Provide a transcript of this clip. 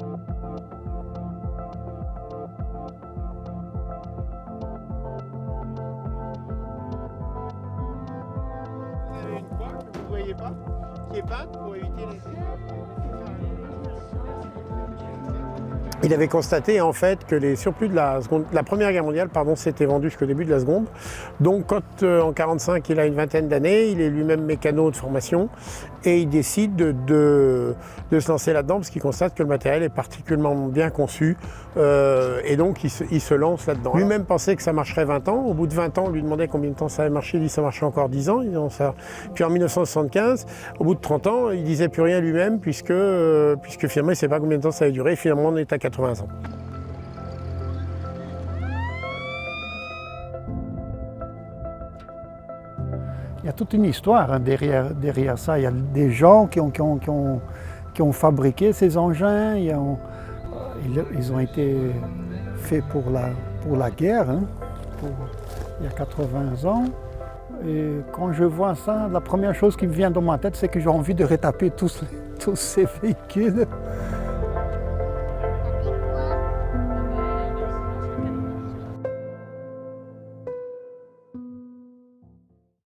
Une croix que vous ne voyez pas, qui est peinte pour éviter les... Il avait constaté en fait que les surplus de la Première Guerre mondiale s'étaient vendus jusqu'au début de la Seconde. Donc quand en 1945 il a une vingtaine d'années, il est lui-même mécano de formation et il décide de se lancer là-dedans parce qu'il constate que le matériel est particulièrement bien conçu et donc il se lance là-dedans. Lui-même pensait que ça marcherait 20 ans. Au bout de 20 ans, on lui demandait combien de temps ça avait marché. Il dit ça marchait encore 10 ans. Puis en 1975, au bout de 30 ans, il disait plus rien lui-même puisque finalement il ne sait pas combien de temps ça avait duré. Finalement on est à 80 ans. Il y a toute une histoire hein, derrière ça. Il y a des gens qui ont fabriqué ces engins. Ils ont été faits pour la guerre, hein, il y a 80 ans. Et quand je vois ça, la première chose qui me vient dans ma tête, c'est que j'ai envie de retaper tous ces véhicules.